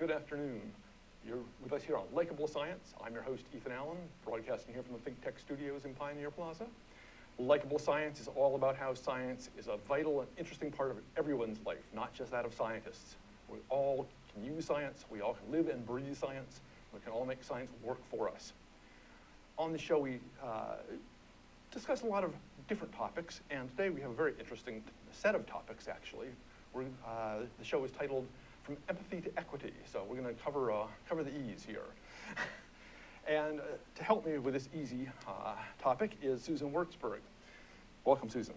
Good afternoon. You're with us here on Likeable Science. I'm your host, Ethan Allen, broadcasting here from the ThinkTech studios in Pioneer Plaza. Likeable Science is all about how science is a vital and interesting part of everyone's life, not just that of scientists. We all can use science, we all can live and breathe science, we can all make science work for us. On the show, we discuss a lot of different topics, and today we have a very interesting set of topics, actually. The show is titled From Empathy to Equity, so we're going to cover the E's here. And to help me with this easy topic is Susan Wurtzburg. Welcome, Susan.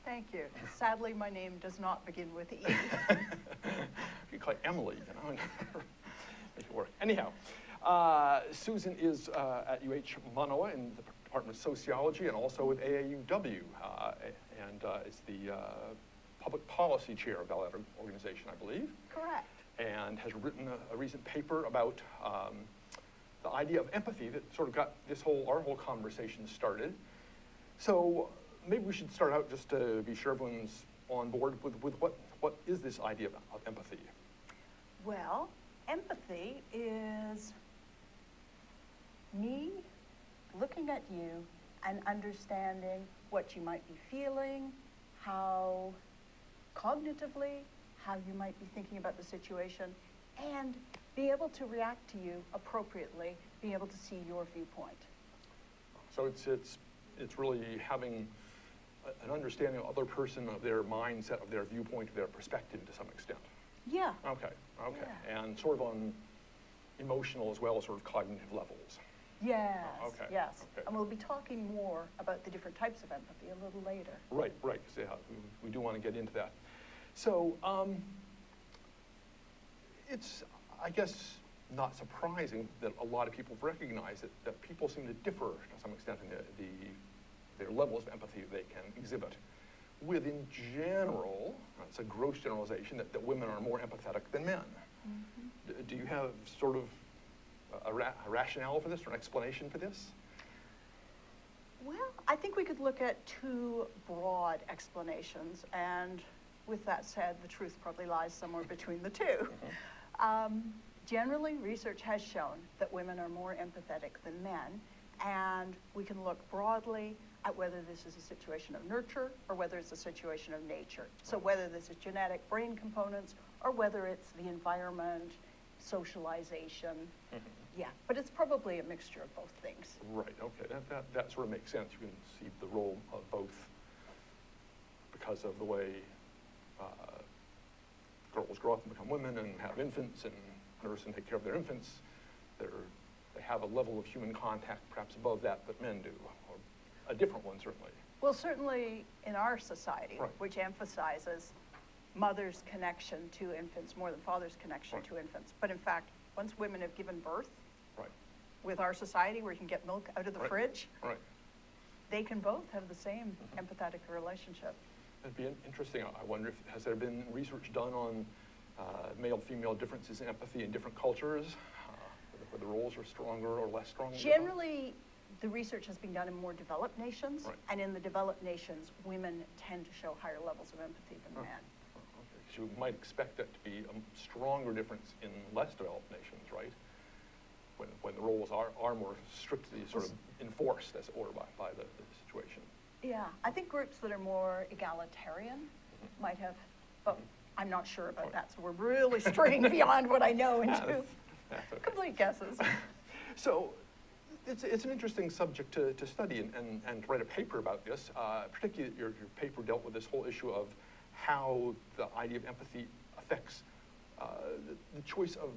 Thank you. Sadly, my name does not begin with E. You call it Emily, you know, make it work. Anyhow, Susan is at Manoa in the Department of Sociology and also with AAUW, and is the public policy chair of that organization, I believe. Correct. And has written a recent paper about the idea of empathy that sort of got our whole conversation started. So maybe we should start out just to be sure everyone's on board with what is this idea of empathy? Well, empathy is me looking at you and understanding what you might be feeling, how cognitively, how you might be thinking about the situation, and be able to react to you appropriately, be able to see your viewpoint. So it's really having an understanding of other person, of their mindset, of their viewpoint, of their perspective to some extent. Yeah. Okay. Yeah. And sort of on emotional as well as sort of cognitive levels. Yes. Okay. Yes. Okay. And we'll be talking more about the different types of empathy a little later. Right. So, yeah, we do want to get into that. So it's, I guess, not surprising that a lot of people recognize that people seem to differ to some extent in their levels of empathy they can exhibit. With, in general, it's a gross generalization, that women are more empathetic than men. Mm-hmm. Do you have sort of a rationale for this, or an explanation for this? Well, I think we could look at two broad explanations, and with that said, the truth probably lies somewhere between the two. Mm-hmm. Generally, research has shown that women are more empathetic than men, and we can look broadly at whether this is a situation of nurture or whether it's a situation of nature. So whether this is genetic brain components or whether it's the environment, socialization. Mm-hmm. Yeah, but it's probably a mixture of both things. Right, okay, that sort of makes sense. You can see the role of both because of the way girls grow up and become women and have infants and nurse and take care of their infants. They have a level of human contact perhaps above that men do, or a different one certainly. Well, certainly in our society, right, which emphasizes mother's connection to infants more than father's connection right, to infants. But in fact, once women have given birth, right, with our society where you can get milk out of the right, fridge, right, they can both have the same mm-hmm, empathetic relationship. It'd be interesting. I wonder has there been research done on male-female differences in empathy in different cultures, where the roles are stronger or less strong? Generally, the research has been done in more developed nations, right, and in the developed nations, women tend to show higher levels of empathy than men. Okay. So you might expect that to be a stronger difference in less developed nations, right? When the roles are more strictly sort of enforced, as it were, by the situation. Yeah, I think groups that are more egalitarian mm-hmm, might have, but mm-hmm, I'm not sure about that, so we're really straying beyond what I know into that's okay, complete guesses. So it's an interesting subject to study and to write a paper about this. Particularly your paper dealt with this whole issue of how the idea of empathy affects the choice of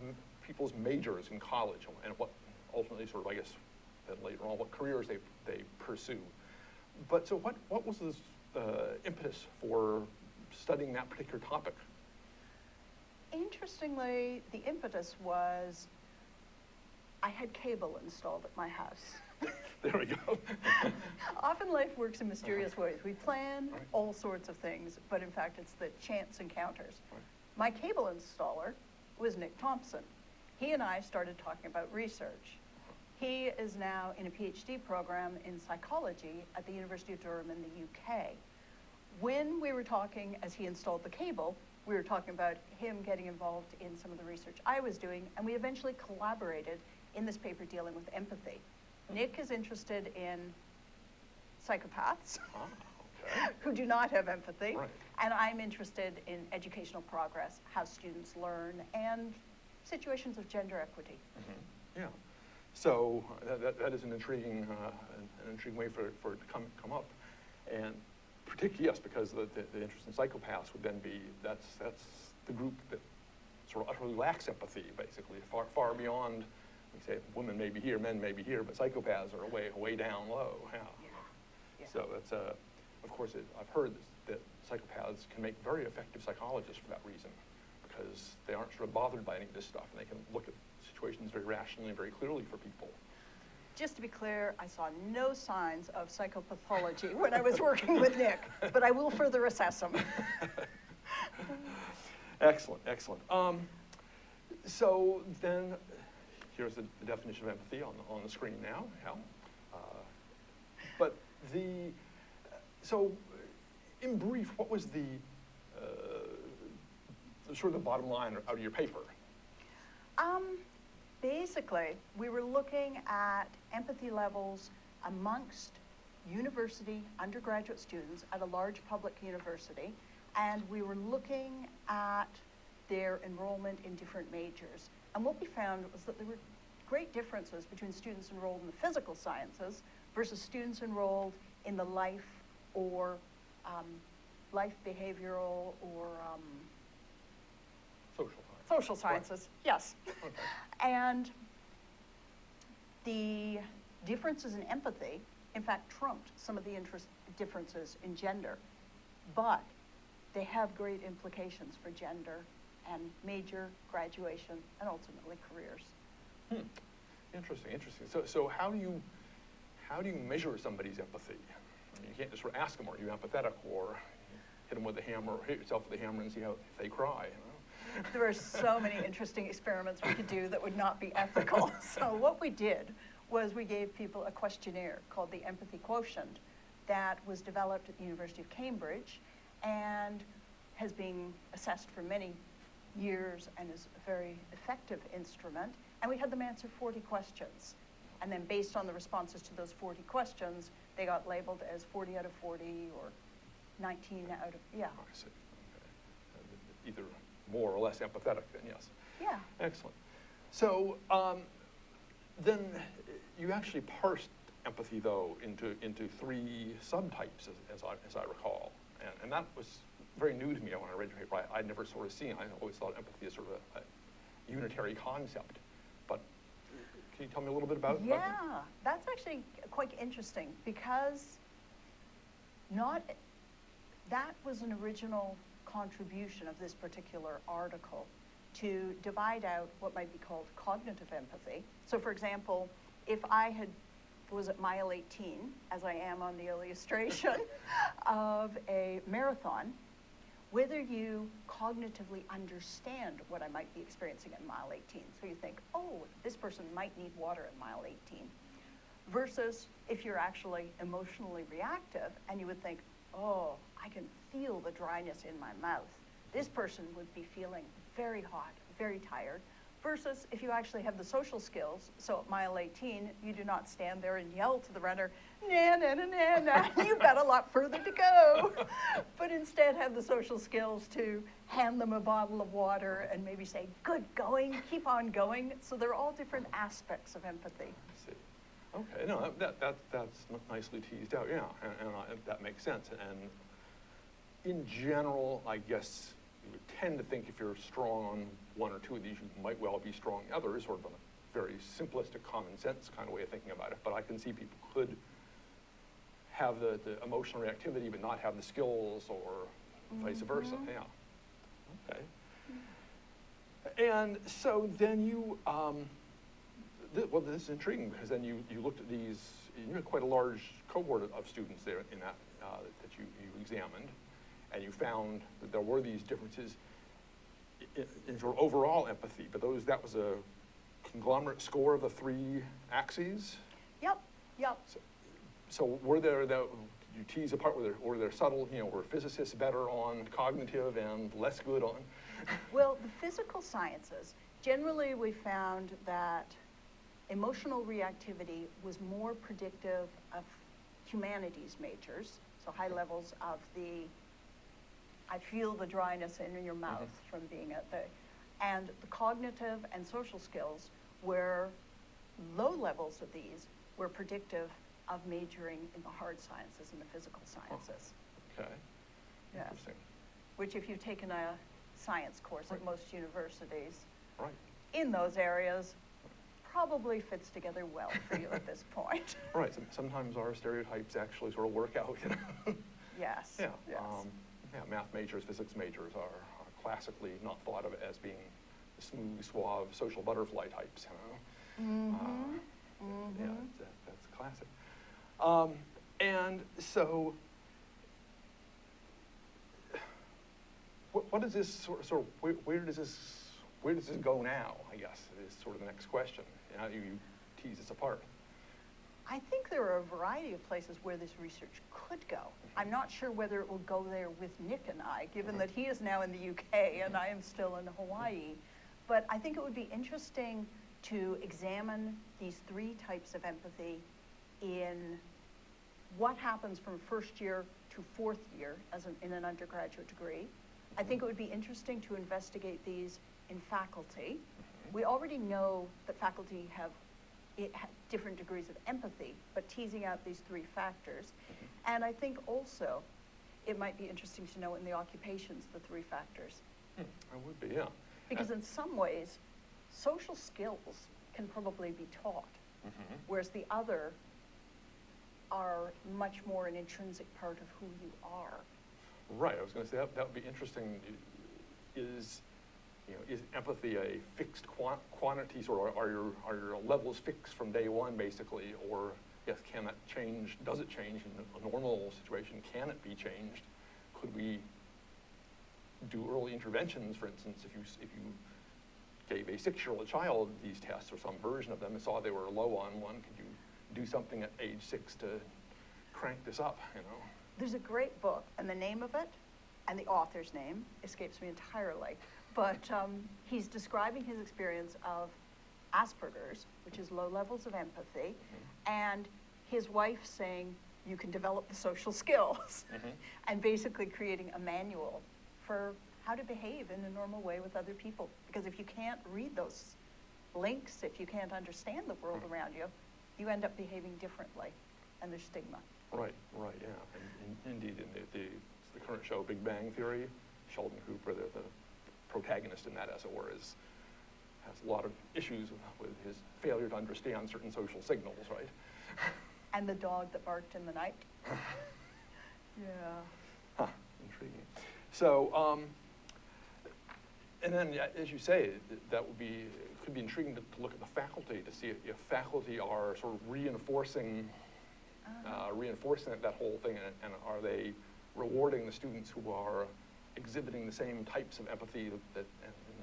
people's majors in college and what ultimately sort of, I guess, then later on, what careers they pursue. But so what was this impetus for studying that particular topic? Interestingly, the impetus was I had cable installed at my house. There we go. Often life works in mysterious ways. We plan right, all sorts of things, but in fact it's the chance encounters. Right. My cable installer was Nick Thompson. He and I started talking about research. He is now in a PhD program in psychology at the University of Durham in the UK. when we were talking, as he installed the cable, we were talking about him getting involved in some of the research I was doing, and we eventually collaborated in this paper dealing with empathy. Nick is interested in psychopaths who do not have empathy, Right. and I'm interested in educational progress, how students learn, and situations of gender equity. Yeah. So that is an intriguing way for it to come up, and particularly, yes, because the interest in psychopaths would then be that's the group that sort of utterly lacks empathy, basically, far beyond. We say women may be here, men may be here, but psychopaths are way down low. Yeah. Yeah. So that's of course I've heard that psychopaths can make very effective psychologists for that reason, because they aren't sort of bothered by any of this stuff, and they can look at situations very rationally and very clearly for people. Just to be clear, I saw no signs of psychopathology when I was working with Nick, but I will further assess them. Excellent. So then, here's the definition of empathy on the screen now. But so in brief, what was the sort of the bottom line out of your paper? Basically, we were looking at empathy levels amongst university undergraduate students at a large public university, and we were looking at their enrollment in different majors. And what we found was that there were great differences between students enrolled in the physical sciences versus students enrolled in the life or life behavioral or social sciences, right. Yes. Okay. And the differences in empathy, in fact, trumped some of the differences in gender, but they have great implications for gender and major, graduation, and ultimately careers. Interesting. So how do you measure somebody's empathy? I mean, you can't just sort of ask them, are you empathetic, or hit them with a hammer, or hit yourself with a hammer and see how if they cry. There are so many interesting experiments we could do that would not be ethical. So what we did was we gave people a questionnaire called the Empathy Quotient that was developed at the University of Cambridge and has been assessed for many years and is a very effective instrument. And we had them answer 40 questions. And then based on the responses to those 40 questions, they got labeled as 40 out of 40 or 19 out of, yeah. I see. Okay. Either more or less empathetic then, yes. Yeah. Excellent. So then you actually parsed empathy, though, into three subtypes, as I recall. And that was very new to me when I read your paper. I'd never sort of seen. I always thought empathy as sort of a unitary concept. But can you tell me a little bit about Yeah, that? that's actually quite interesting because that was an original contribution of this particular article to divide out what might be called cognitive empathy. So for example, if I was at mile 18, as I am on the illustration of a marathon, whether you cognitively understand what I might be experiencing at mile 18. So you think, oh, this person might need water at mile 18. Versus if you're actually emotionally reactive and you would think, oh, I can feel the dryness in my mouth. This person would be feeling very hot, very tired. Versus if you actually have the social skills, so at mile 18, you do not stand there and yell to the runner, nah, nah, nah, nah, nah, you've got a lot further to go. But instead have the social skills to hand them a bottle of water and maybe say, good going, keep on going. So they're all different aspects of empathy. I see. Okay, no, that's nicely teased out, yeah, and that makes sense. And in general, I guess you would tend to think if you're strong on one or two of these, you might well be strong in others, sort of a very simplistic, common sense kind of way of thinking about it. But I can see people could have the emotional reactivity but not have the skills, or vice versa, yeah. Okay. And so then you, well, this is intriguing because then you looked at these, you had quite a large cohort of students there in that that you examined, and you found that there were these differences in sort of overall empathy, but that was a conglomerate score of the three axes? Yep. So were there, did you tease apart where they're subtle, you know, where physicists better on cognitive and less good on? Well, the physical sciences, generally we found that emotional reactivity was more predictive of humanities majors, so high levels of the, I feel the dryness in your mouth from being at the, and the cognitive and social skills where low levels of these were predictive of majoring in the hard sciences and the physical sciences. Okay, Yes. interesting. Which if you've taken a science course at most universities Right. in those areas, probably fits together well for you at this point. Right, sometimes our stereotypes actually sort of work out, you know? Yes. Yeah, Yes. yeah, math majors, physics majors are classically not thought of as being the smooth, suave, social butterfly types, you know? Yeah, that's classic. And so, what is this sort of where does this go now, I guess, is sort of the next question. How do you tease this apart? I think there are a variety of places where this research could go. I'm not sure whether it will go there with Nick and I, given that he is now in the UK and I am still in Hawaii. But I think it would be interesting to examine these three types of empathy in what happens from first year to fourth year in an undergraduate degree. I think it would be interesting to investigate these in faculty. We already know that faculty have different degrees of empathy, but teasing out these three factors. And I think also it might be interesting to know in the occupations the three factors. I would be, yeah. Because in some ways, social skills can probably be taught, whereas the other are much more an intrinsic part of who you are. Right, I was going to say that would be interesting. Is empathy a fixed quantity, or are your levels fixed from day one, basically, or yes, can that change? Does it change in a normal situation? Can it be changed? Could we do early interventions, for instance, if you gave a 6-year-old child these tests or some version of them and saw they were low on one, could you do something at age 6 to crank this up, you know? There's a great book, and the name of it, and the author's name escapes me entirely, but he's describing his experience of Asperger's, which is low levels of empathy, and his wife saying, you can develop the social skills, and basically creating a manual for how to behave in a normal way with other people. Because if you can't read those links, if you can't understand the world around you, you end up behaving differently, and there's stigma. Right, yeah. And indeed, in the current show, Big Bang Theory, Sheldon Cooper, the protagonist in that, as it were, has a lot of issues with his failure to understand certain social signals, right? And the dog that barked in the night. Yeah. Intriguing. So, and then, as you say, that could be intriguing to look at the faculty to see if faculty are sort of reinforcing that whole thing, and are they rewarding the students who are exhibiting the same types of empathy and the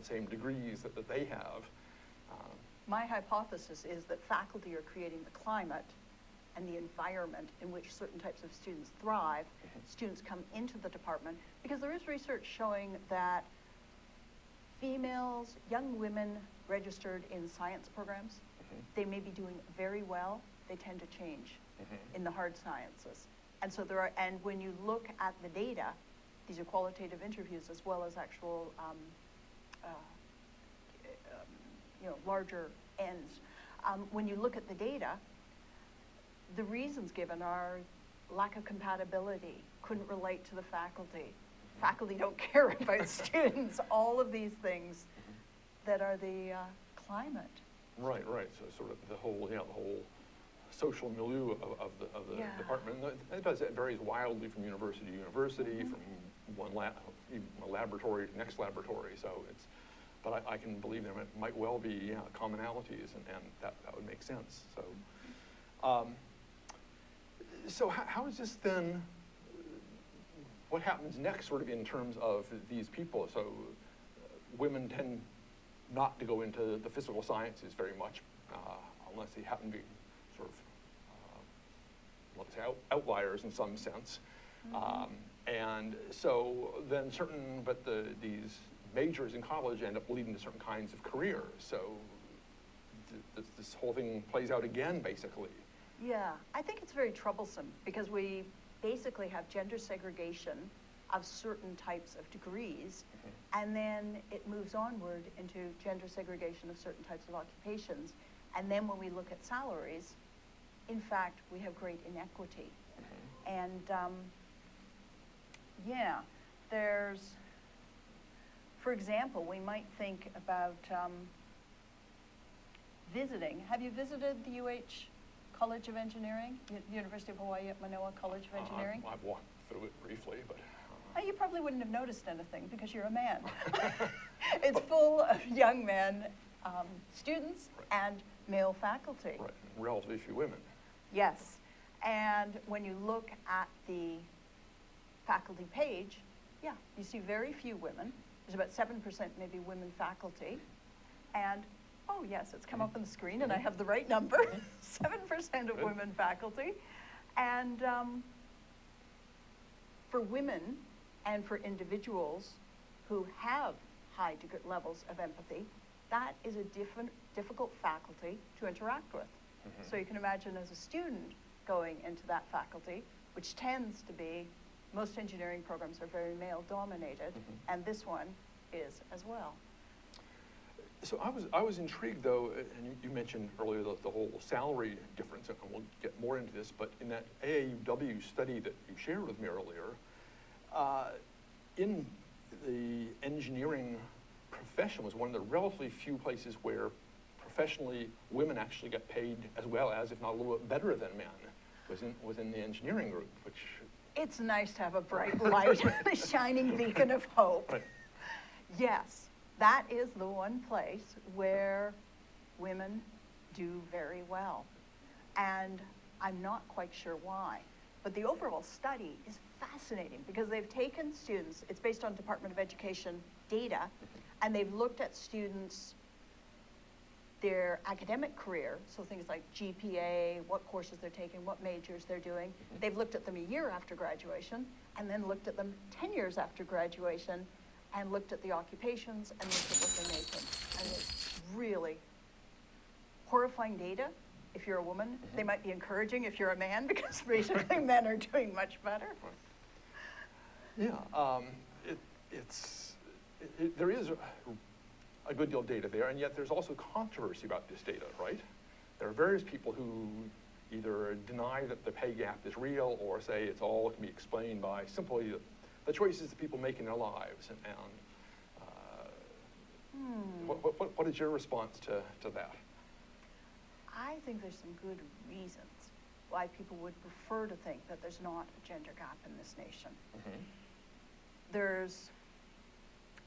same degrees that they have. My hypothesis is that faculty are creating the climate and the environment in which certain types of students thrive. Students come into the department, because there is research showing that females, young women registered in science programs, they may be doing very well, they tend to change in the hard sciences. And so and when you look at the data, these are qualitative interviews as well as actual larger ends. When you look at the data, the reasons given are lack of compatibility, couldn't relate to the faculty, faculty don't care about students, all of these things that are the climate. Right. So sort of the whole social milieu of the department. It varies wildly from university to university, from one laboratory to next laboratory. So but I can believe there might well be commonalities, and that would make sense. So, so how is this then? What happens next, sort of in terms of these people? So, women tend not to go into the physical sciences very much, unless they happen to be sort of let's say, outliers in some sense. And so then these majors in college end up leading to certain kinds of careers. So this whole thing plays out again, basically. Yeah, I think it's very troublesome because we basically have gender segregation of certain types of degrees, and then it moves onward into gender segregation of certain types of occupations. And then when we look at salaries, in fact, we have great inequity. And yeah, for example, we might think about visiting. Have you visited the UH College of Engineering, University of Hawaii at Manoa College of Engineering? I've walked through it briefly, but... You probably wouldn't have noticed anything because you're a man. It's full of young men, students, and male faculty. Right, relatively few women. Yes, and when you look at the faculty page, yeah, you see very few women. There's about 7% maybe women faculty, and oh yes, it's come up on the screen and I have the right number, 7% of women faculty. And for women and for individuals who have high levels of empathy, that is a difficult faculty to interact with. So you can imagine as a student going into that faculty, which tends to be, most engineering programs are very male dominated, and this one is as well. So I was intrigued though, and you mentioned earlier the whole salary difference, and we'll get more into this, but in that AAUW study that you shared with me earlier, in the engineering profession was one of the relatively few places where professionally women actually got paid as well as, if not a little bit better than men, was in the engineering group, which... It's nice to have a bright light, a shining beacon of hope. Right. Yes, that is the one place where women do very well. And I'm not quite sure why. But the overall study is fascinating because they've taken students, it's based on Department of Education data, and they've looked at students, their academic career, so things like GPA, what courses they're taking, what majors they're doing. They've looked at them a year after graduation, and then looked at them 10 years after graduation, and looked at the occupations and looked at what they're making. And it's really horrifying data. If you're a woman, they might be encouraging if you're a man, because basically men are doing much better. Yeah, there is a good deal of data there, and yet there's also controversy about this data, right? There are various people who either deny that the pay gap is real or say it's all can be explained by simply the choices that people make in their lives. What is your response to that? I think there's some good reasons why people would prefer to think that there's not a gender gap in this nation. There's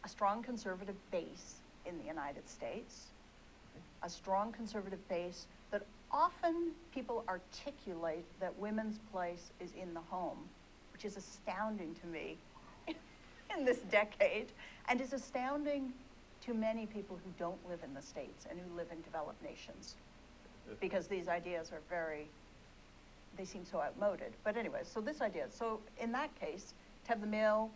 a strong conservative base in the United States, a strong conservative base that often people articulate that women's place is in the home, which is astounding to me in this decade, and is astounding to many people who don't live in the States and who live in developed nations, because these ideas are they seem so outmoded. But anyway, so this idea, so in that case, to have the male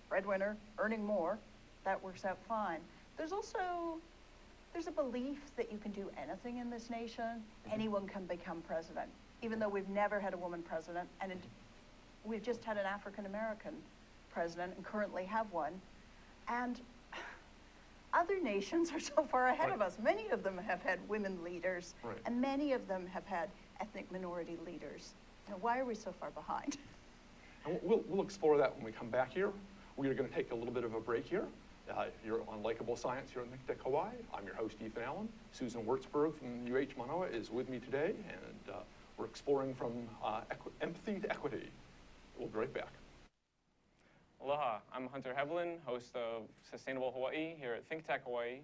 breadwinner earning more, that works out fine. There's a belief that you can do anything in this nation, anyone can become president, even though we've never had a woman president, and we've just had an African-American president and currently have one. And other nations are so far ahead of us. Many of them have had women leaders, and many of them have had ethnic minority leaders. Now, why are we so far behind? And we'll explore that when we come back here. We are going to take a little bit of a break here. You're on Likeable Science here at ThinkTech Hawaii. I'm your host, Ethan Allen. Susan Wurtzburg from UH Manoa is with me today, and we're exploring from empathy to equity. We'll be right back. Aloha, I'm Hunter Hevlin, host of Sustainable Hawaii here at ThinkTech Hawaii.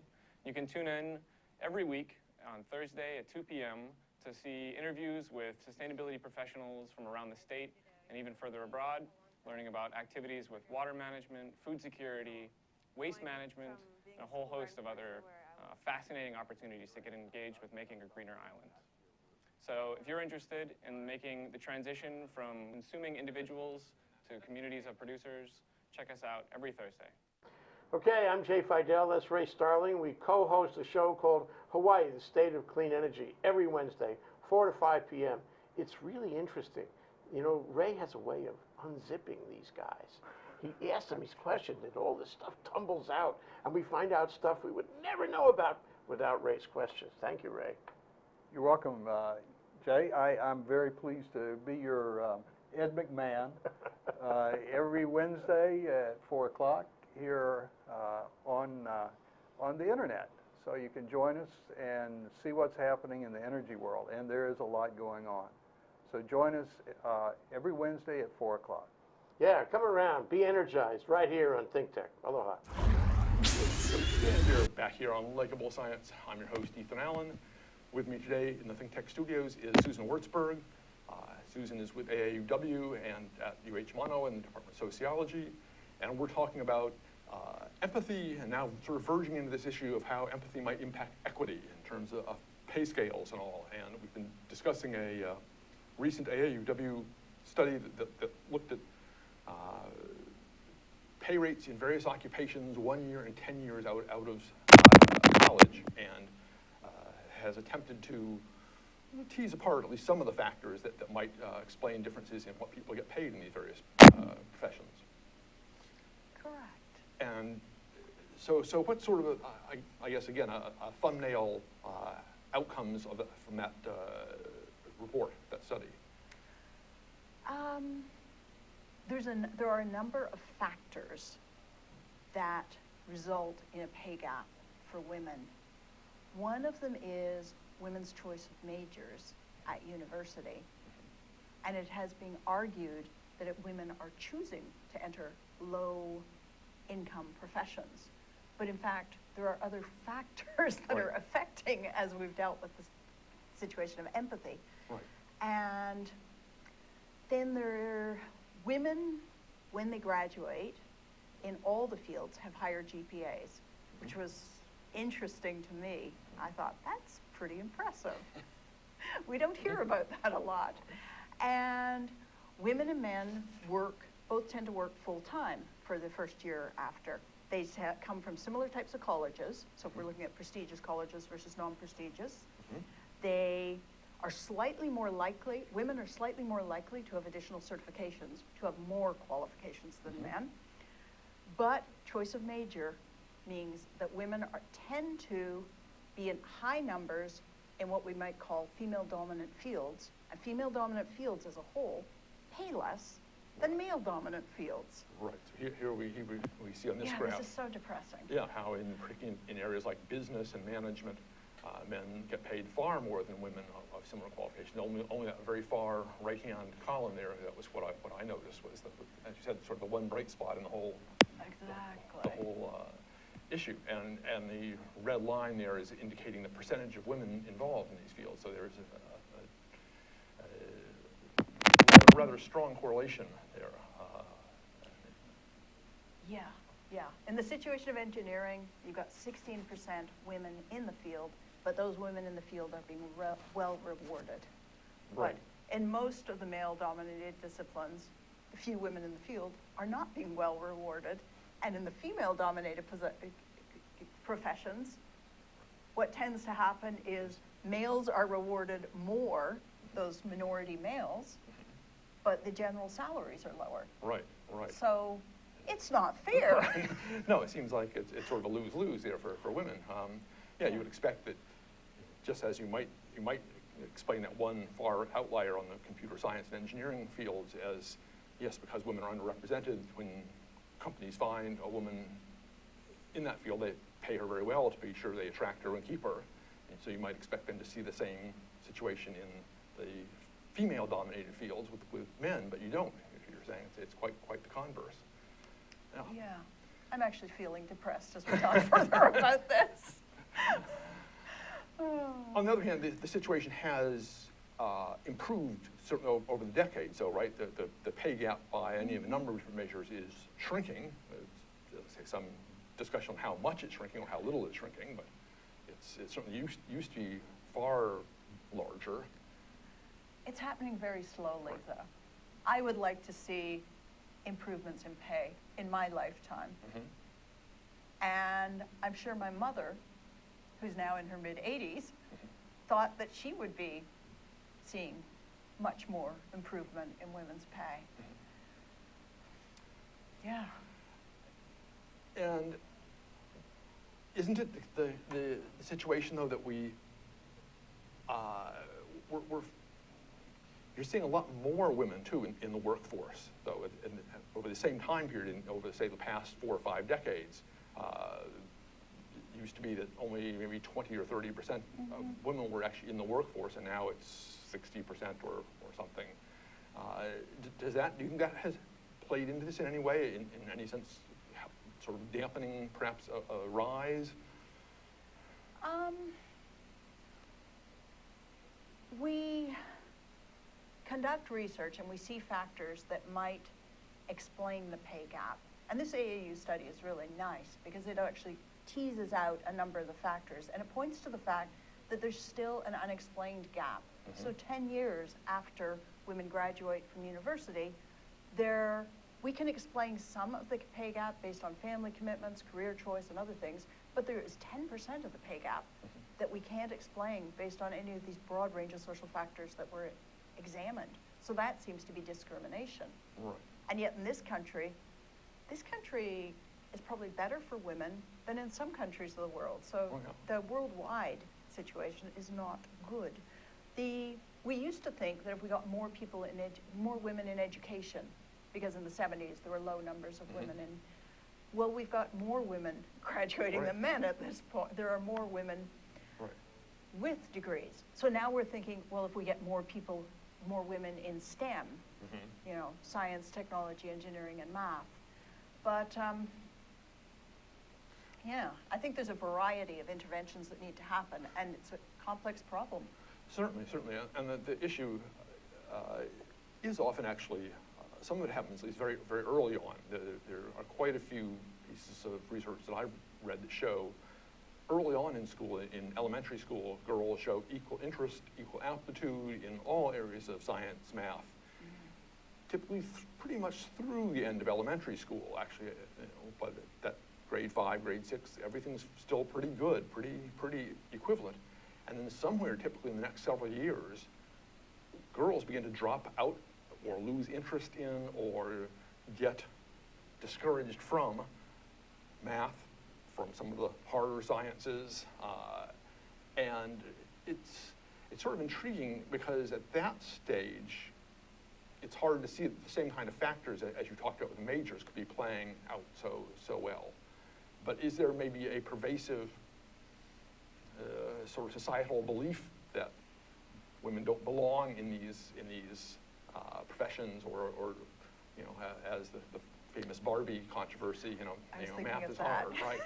You can tune in every week on Thursday at 2 p.m. to see interviews with sustainability professionals from around the state and even further abroad, learning about activities with water management, food security, waste management, and a whole host of other fascinating opportunities to get engaged with making a greener island. So if you're interested in making the transition from consuming individuals to communities of producers, check us out every Thursday. Okay, I'm Jay Fidel, that's Ray Starling. We co-host a show called Hawaii, the State of Clean Energy, every Wednesday, 4 to 5 p.m. It's really interesting. You know, Ray has a way of unzipping these guys. He asks them these questions and all this stuff tumbles out, and we find out stuff we would never know about without Ray's questions. Thank you, Ray. You're welcome, Jay. I'm very pleased to be your Ed McMahon every Wednesday at 4 o'clock here on the internet. So you can join us and see what's happening in the energy world, and there is a lot going on. So join us every Wednesday at 4 o'clock. Yeah, come around, be energized, right here on ThinkTech. Aloha. We're back here on Likeable Science. I'm your host, Ethan Allen. With me today in the ThinkTech studios is Susan Wurtzburg. Susan is with AAUW and at Manoa in the Department of Sociology. And we're talking about empathy and now sort of verging into this issue of how empathy might impact equity in terms of pay scales and all. And we've been discussing a recent AAUW study that looked at pay rates in various occupations 1 year and 10 years out of college, and has attempted to tease apart at least some of the factors that might explain differences in what people get paid in these various professions. Correct. And so what sort of, I guess, again, a thumbnail outcomes from that report, that study? There are a number of factors that result in a pay gap for women. One of them is women's choice of majors at university. And it has been argued that women are choosing to enter low-income professions. But in fact, there are other factors that are affecting, as we've dealt with the situation of empathy. Right. And then women, when they graduate, in all the fields, have higher GPAs, which was interesting to me. I thought, that's pretty impressive. We don't hear about that a lot. And women and men both tend to work full-time for the first year after. They come from similar types of colleges. So if we're looking at prestigious colleges versus non-prestigious, they are slightly more likely, women are slightly more likely to have additional certifications, to have more qualifications than men. But choice of major means that women tend to be in high numbers in what we might call female-dominant fields. And female-dominant fields as a whole pay less than male-dominant fields. Right. So here we see on this graph. Yeah, this is so depressing. Yeah, how in areas like business and management, men get paid far more than women of similar qualifications. Only that very far right-hand column there, that was what I noticed, was that, as you said, sort of the one bright spot in the whole issue. And the red line there is indicating the percentage of women involved in these fields. So there's a rather strong correlation there. Yeah. In the situation of engineering, you've got 16% women in the field, but those women in the field are being well rewarded. Right. But in most of the male-dominated disciplines, the few women in the field are not being well rewarded. And in the female-dominated professions, what tends to happen is males are rewarded more, those minority males, but the general salaries are lower. Right. So it's not fair. No, it seems like it's sort of a lose-lose there for women. You would expect that, just as you might explain that one far outlier on the computer science and engineering fields as, yes, because women are underrepresented, when companies find a woman in that field, they pay her very well to be sure they attract her and keep her. And so you might expect them to see the same situation in the female-dominated fields with men, but you don't. You're saying it's quite the converse. Yeah. I'm actually feeling depressed as we talk further about this. On the other hand, the situation has improved certainly over the decades. So, right, the pay gap by any of a number of different measures is shrinking. There's some discussion on how much it's shrinking or how little it's shrinking, but it certainly used to be far larger. It's happening very slowly, though. I would like to see improvements in pay in my lifetime. And I'm sure my mother, who's now in her mid-80s, thought that she would be seeing much more improvement in women's pay. Yeah. And isn't it the situation, though, that you're seeing a lot more women, too, in the workforce, though, over the same time period, over, say, the past 4 or 5 decades. It used to be that only maybe 20 or 30% of women were actually in the workforce, and now it's 60% or something. Do you think that has played into this in any way, in any sense, sort of dampening perhaps a rise? We conduct research and we see factors that might explain the pay gap. And this AAU study is really nice because it actually teases out a number of the factors, and it points to the fact that there's still an unexplained gap. So 10 years after women graduate from university, we can explain some of the pay gap based on family commitments, career choice, and other things, but there is 10% of the pay gap that we can't explain based on any of these broad range of social factors that were examined. So that seems to be discrimination. Right. And yet in this country is probably better for women than in some countries of the world. So the worldwide situation is not good. We used to think that if we got more women in education, because in the 70s there were low numbers of women in, well, we've got more women graduating than men at this point. There are more women with degrees. So now we're thinking, well, if we get more women in STEM, you know, science, technology, engineering, and math. But yeah, I think there's a variety of interventions that need to happen, and it's a complex problem. Certainly, and the issue is often actually, some of it happens at least very, very early on. There are quite a few pieces of research that I've read that show early on in school, in elementary school, girls show equal interest, equal aptitude in all areas of science, math. Typically pretty much through the end of elementary school, actually, you know, but that grade 5, grade 6, everything's still pretty good, pretty equivalent. And then somewhere, typically in the next several years, girls begin to drop out or lose interest in or get discouraged from math, from some of the harder sciences. And it's sort of intriguing because at that stage, it's hard to see that the same kind of factors as you talked about with the majors could be playing out so well. But is there maybe a pervasive sort of societal belief that women don't belong in these professions, or you know, as the famous Barbie controversy, you know, math is hard, right?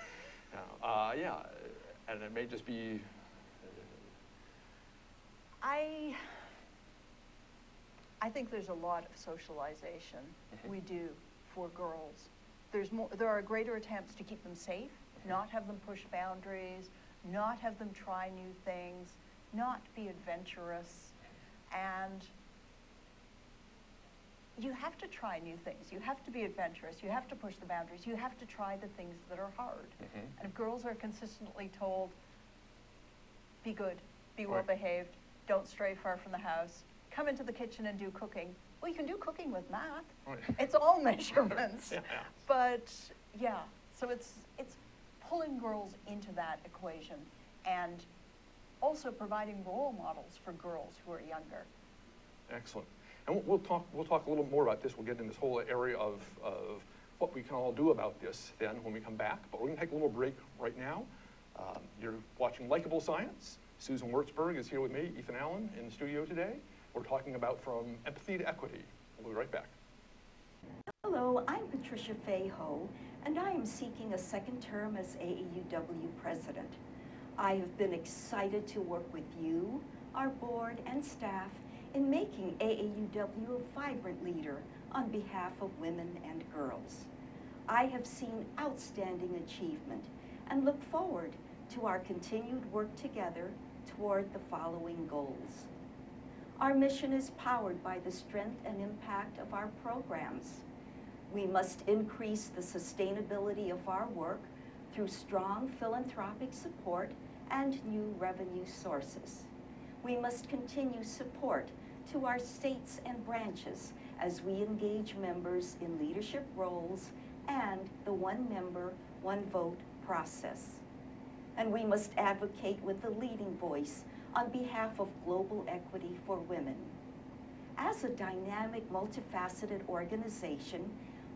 Yeah, and it may just be. I think there's a lot of socialization we do for girls. There are greater attempts to keep them safe, not have them push boundaries, not have them try new things, not be adventurous. And you have to try new things. You have to be adventurous. You have to push the boundaries. You have to try the things that are hard. And if girls are consistently told, be good, be well behaved, don't stray far from the house, come into the kitchen and do cooking. Well, you can do cooking with math. It's all measurements. But yeah, so it's pulling girls into that equation and also providing role models for girls who are younger. Excellent. And we'll talk a little more about this. We'll get in this whole area of what we can all do about this then when we come back. But we're going to take a little break right now. You're watching Likeable Science. Susan Wurtzburg is here with me, Ethan Allen, in the studio today. We're talking about from empathy to equity. We'll be right back. Hello, I'm Patricia Fayho, and I am seeking a second term as AAUW president. I have been excited to work with you, our board, and staff in making AAUW a vibrant leader on behalf of women and girls. I have seen outstanding achievement and look forward to our continued work together toward the following goals. Our mission is powered by the strength and impact of our programs. We must increase the sustainability of our work through strong philanthropic support and new revenue sources. We must continue support to our states and branches as we engage members in leadership roles and the one member, one vote process. And we must advocate with a leading voice on behalf of global equity for women. As a dynamic, multifaceted organization,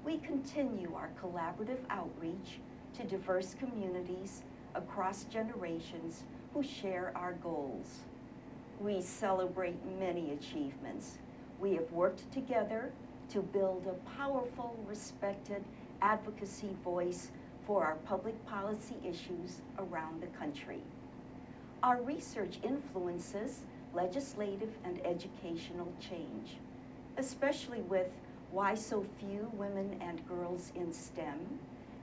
we continue our collaborative outreach to diverse communities across generations who share our goals. We celebrate many achievements. We have worked together to build a powerful, respected advocacy voice for our public policy issues around the country. Our research influences legislative and educational change, especially with Why So Few Women and Girls in STEM,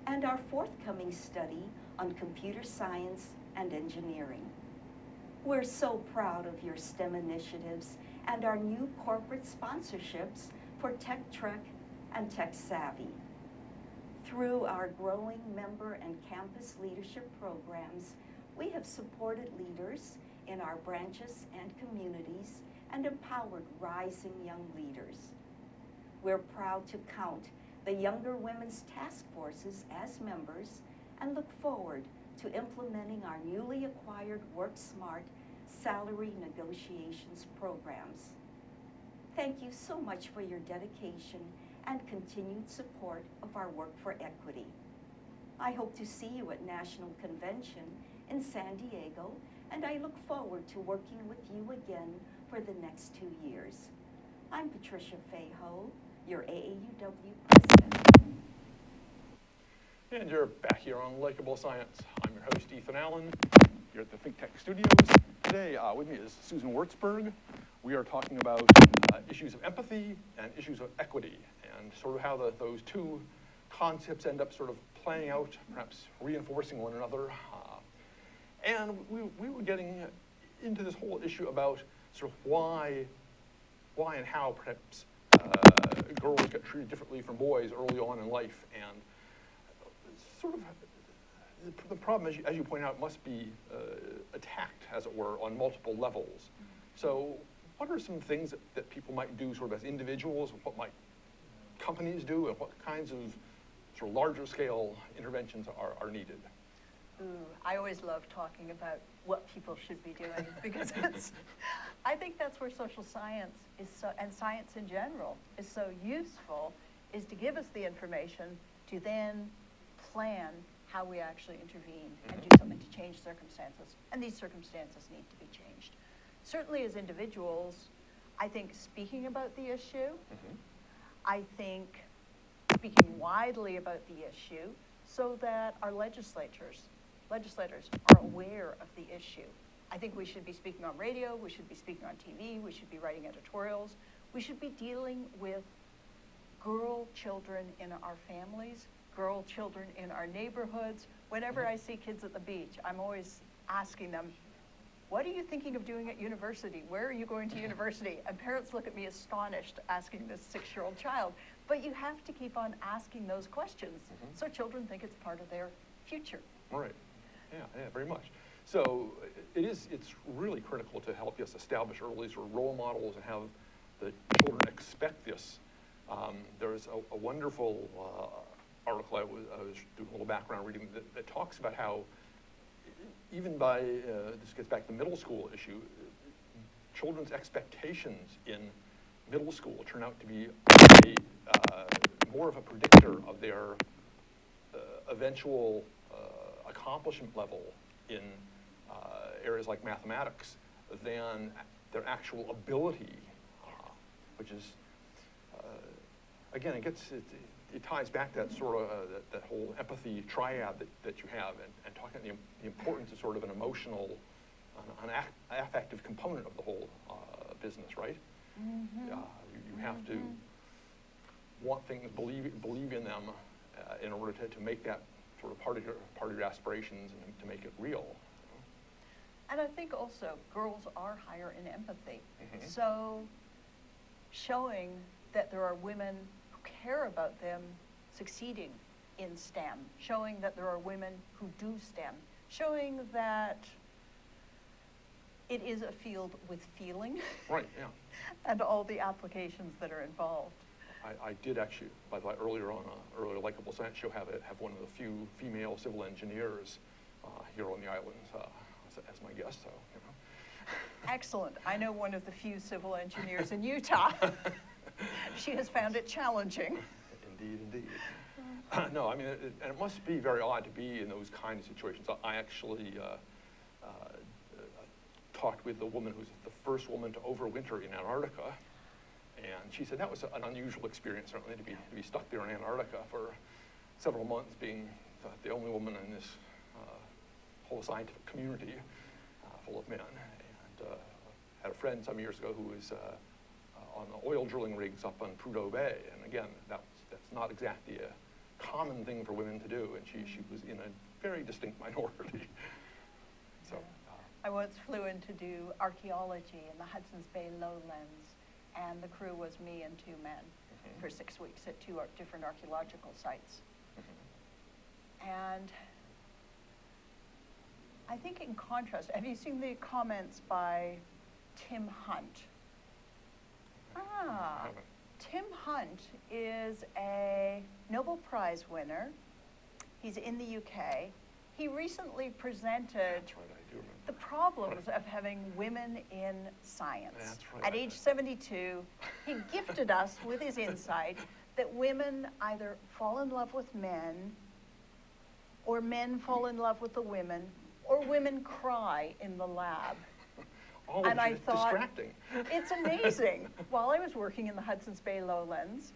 and our forthcoming study on computer science and engineering. We're so proud of your STEM initiatives and our new corporate sponsorships for Tech Trek and Tech Savvy. Through our growing member and campus leadership programs, we have supported leaders in our branches and communities and empowered rising young leaders. We're proud to count the Younger Women's Task Forces as members and look forward to implementing our newly acquired WorkSmart salary negotiations programs. Thank you so much for your dedication and continued support of our work for equity. I hope to see you at National Convention in San Diego, and I look forward to working with you again for the next 2 years. I'm Patricia Fayho, your AAUW president. And you're back here on Likeable Science. I'm your host, Ethan Allen. Here at the ThinkTech Studios. Today with me is Susan Wurtzburg. We are talking about issues of empathy and issues of equity, and sort of how those two concepts end up sort of playing out, perhaps reinforcing one another. And we were getting into this whole issue about sort of why and how perhaps girls get treated differently from boys early on in life, and sort of the problem, as you point out, must be attacked, as it were, on multiple levels. So what are some things that people might do sort of as individuals, and what might companies do, and what kinds of sort of larger scale interventions are needed? Ooh, I always love talking about what people should be doing because I think that's where social science is and science in general is so useful, is to give us the information to then plan how we actually intervene and do something to change circumstances. And these circumstances need to be changed. Certainly as individuals, I think speaking about the issue, I think speaking widely about the issue so that our legislators are aware of the issue. I think we should be speaking on radio, we should be speaking on TV, we should be writing editorials, we should be dealing with girl children in our families, girl children in our neighborhoods. Whenever I see kids at the beach, I'm always asking them, what are you thinking of doing at university? Where are you going to university? And parents look at me astonished asking this 6-year-old child. But you have to keep on asking those questions so children think it's part of their future. Right. Yeah, very much. So it's really critical to help us establish early sort of role models and have the children expect this. There's a wonderful article I was doing a little background reading that talks about how even by, this gets back to the middle school issue, children's expectations in middle school turn out to be more of a predictor of their eventual accomplishment level in areas like mathematics than their actual ability, which is, again, it ties back to that sort of that whole empathy triad that you have, and talking about the importance of sort of an emotional, an affective component of the whole business, right? You have to want things, believe in them, in order to make that sort of part of your aspirations and to make it real. And I think also girls are higher in empathy. Mhm. So showing that there are women who care about them succeeding in STEM, showing that there are women who do STEM, showing that it is a field with feeling Right, yeah. and all the applications that are involved. I did actually, by the way, earlier on, earlier Likeable Science show, have one of the few female civil engineers here on the islands as my guest, so, you know. Excellent. I know one of the few civil engineers in Utah. She has found it challenging. Indeed, indeed. No, I mean, and it must be very odd to be in those kind of situations. I actually talked with the woman who's the first woman to overwinter in Antarctica, and she said that was an unusual experience, certainly, to be stuck there in Antarctica for several months, being the only woman in this whole scientific community full of men. And had a friend some years ago who was on the oil drilling rigs up on Prudhoe Bay, and again, that's not exactly a common thing for women to do, and she was in a very distinct minority. So. I once flew in to do archaeology in the Hudson's Bay lowlands, and the crew was me and 2 men for 6 weeks at 2 different archaeological sites. And I think in contrast, have you seen the comments by Tim Hunt? Tim Hunt is a Nobel Prize winner. He's in the UK. He recently presented That's right, I do remember. the problems of having women in science. That's right. At age 72, he gifted us with his insight that women either fall in love with men, or men fall in love with the women, or women cry in the lab. All And of I it is thought, distracting. it's amazing. While I was working in the Hudson's Bay lowlands,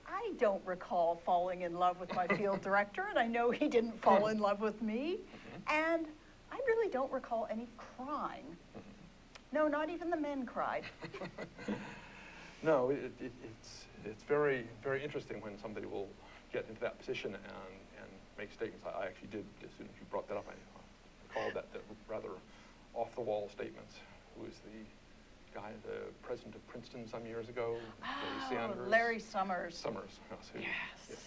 I don't recall falling in love with my field director, and I know he didn't fall in love with me. And I really don't recall any crying. No, not even the men cried. No, it's very, very interesting when somebody will get into that position and make statements. I actually did, as soon as you brought that up, I recalled that rather off-the-wall statements. Who was the guy, the president of Princeton some years ago? Larry Sanders. Larry Summers. Summers, yes.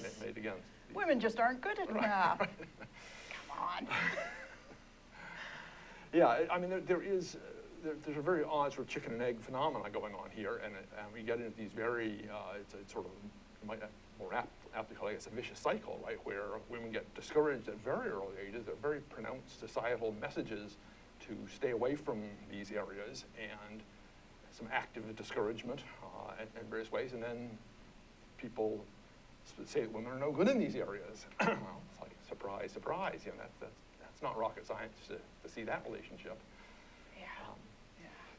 Yes. Made again. Women just aren't good at math. Right. Come on. Yeah, I mean, there's a very odd sort of chicken and egg phenomena going on here, and we get into these very, it's sort of, you might more aptly call it, I guess, a vicious cycle, right, where women get discouraged at very early ages. There are very pronounced societal messages to stay away from these areas, and some active discouragement in various ways, and then people say that women are no good in these areas. Well, it's like, surprise, surprise, you know, that's not rocket science to see that relationship. Yeah.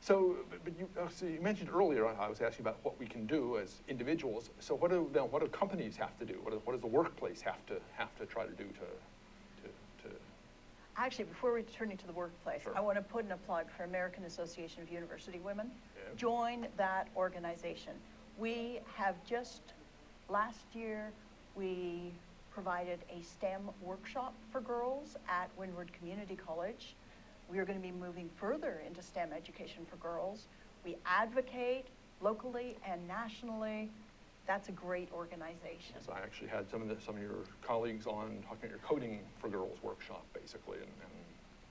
So, but you mentioned earlier, I was asking about what we can do as individuals. So what do companies have to do? What does the workplace have to try to do to Actually, before returning to the workplace, Sure. I want to put in a plug for American Association of University Women. Yeah. Join that organization. We have just, last year, we provided a STEM workshop for girls at Windward Community College. We are going to be moving further into STEM education for girls. We advocate locally and nationally. That's a great organization. So I actually had some of your colleagues on talking about your Coding for Girls workshop, basically, and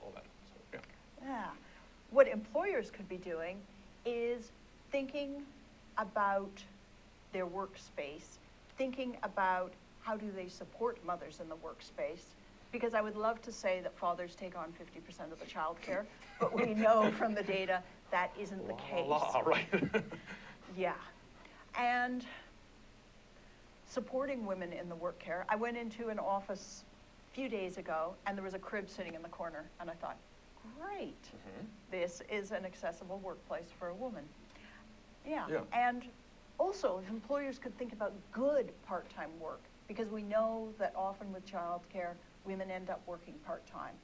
all that. So, yeah. Yeah. What employers could be doing is thinking about their workspace, thinking about how do they support mothers in the workspace, because I would love to say that fathers take on 50% of the child care, but we know from the data that isn't the case. Right. Yeah. And supporting women in the work care. I went into an office a few days ago, and there was a crib sitting in the corner, and I thought, great, this is an accessible workplace for a woman. Yeah. And also, if employers could think about good part-time work, because we know that often with childcare, women end up working part-time.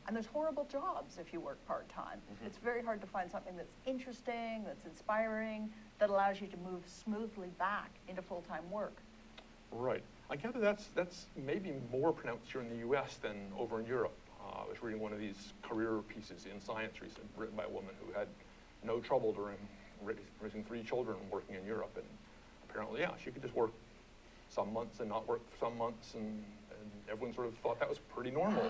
And there's horrible jobs if you work part-time. It's very hard to find something that's interesting, that's inspiring, that allows you to move smoothly back into full-time work. Right. I gather that's maybe more pronounced here in the U.S. than over in Europe. I was reading one of these career pieces in Science recently, written by a woman who had no trouble during raising 3 children working in Europe, and apparently, yeah, she could just work some months and not work some months, and everyone sort of thought that was pretty normal.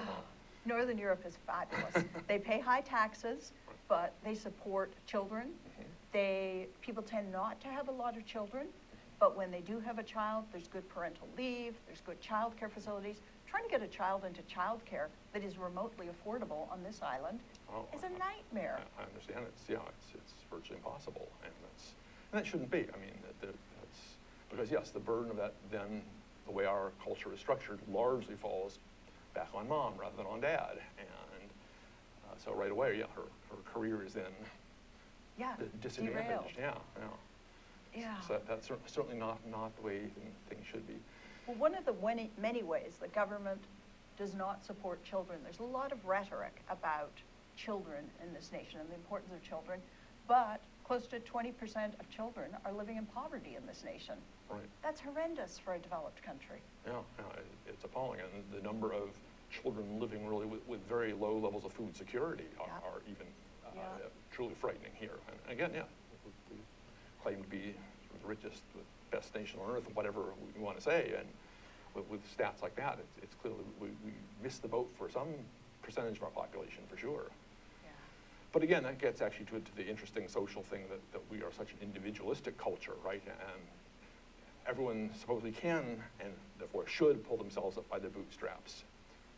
Northern Europe is fabulous. They pay high taxes, but they support children. People tend not to have a lot of children, but when they do have a child, there's good parental leave, there's good child care facilities. Trying to get a child into child care that is remotely affordable on this island is a nightmare. I understand. It's virtually impossible, and that shouldn't be. I mean, that's because yes, the burden of that then, the way our culture is structured, largely falls back on mom rather than on dad, and so right away, yeah, her career is then disadvantaged. Derailed. Yeah. So that's certainly not the way things should be. Well, one of the many ways the government does not support children, there's a lot of rhetoric about children in this nation and the importance of children, but close to 20% of children are living in poverty in this nation. Right. That's horrendous for a developed country. Yeah, it's appalling, and the number of children living really with very low levels of food security are even truly frightening here. And again, we claim to be the richest, the best nation on earth, whatever we want to say, and with stats like that, it's clearly we miss the boat for some percentage of our population, for sure. Yeah. But again, that gets actually to the interesting social thing that we are such an individualistic culture, right? And everyone supposedly can, and therefore should, pull themselves up by their bootstraps.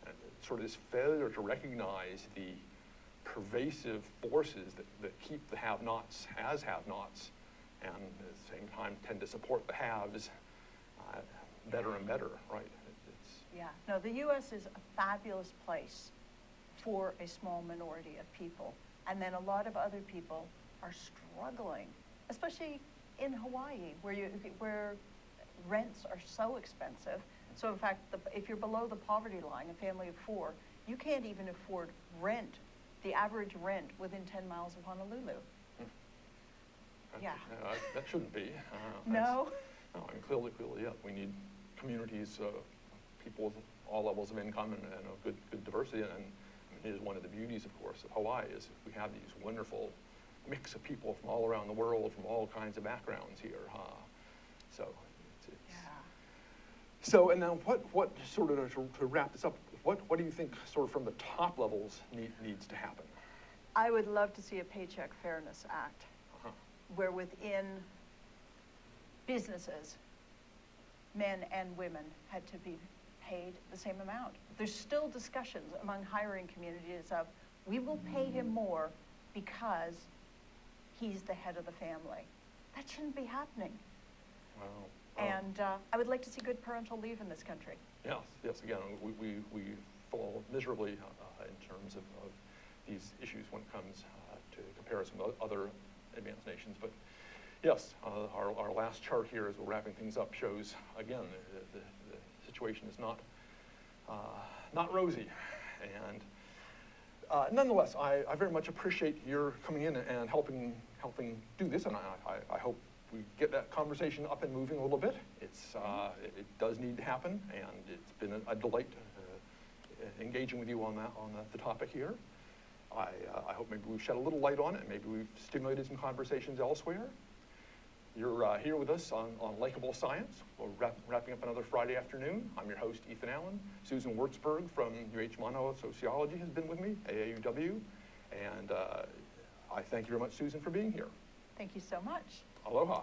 And sort of this failure to recognize the pervasive forces that keep the have-nots as have-nots, and at the same time tend to support the haves better and better, right? No, the U.S. is a fabulous place for a small minority of people, and then a lot of other people are struggling, especially in Hawaii, where rents are so expensive. So in fact, if you're below the poverty line, a family of 4, you can't even afford rent, the average rent within 10 miles of Honolulu. Yeah. That shouldn't be. No? No, I mean, clearly, yeah, we need communities, people with all levels of income and a good diversity, and it is one of the beauties, of course, of Hawaii, is we have these wonderful mix of people from all around the world, from all kinds of backgrounds here. So, So, and now what sort of, to wrap this up, what do you think sort of from the top levels needs to happen? I would love to see a Paycheck Fairness Act, where within businesses, men and women had to be paid the same amount. There's still discussions among hiring communities of, we will pay him more because he's the head of the family. That shouldn't be happening. Wow. And I would like to see good parental leave in this country. Yes, again, we fall miserably in terms of these issues when it comes to comparison with other advanced nations. But yes, our last chart here as we're wrapping things up shows, again, the situation is not rosy. And nonetheless, I very much appreciate your coming in and helping do this, and I hope we get that conversation up and moving a little bit. It does need to happen, and it's been a delight engaging with you on the topic here. I hope maybe we've shed a little light on it, and maybe we've stimulated some conversations elsewhere. You're here with us on Likeable Science. We're wrapping up another Friday afternoon. I'm your host, Ethan Allen. Susan Wurtzburg from Manoa Sociology has been with me, AAUW, and I thank you very much, Susan, for being here. Thank you so much. Aloha.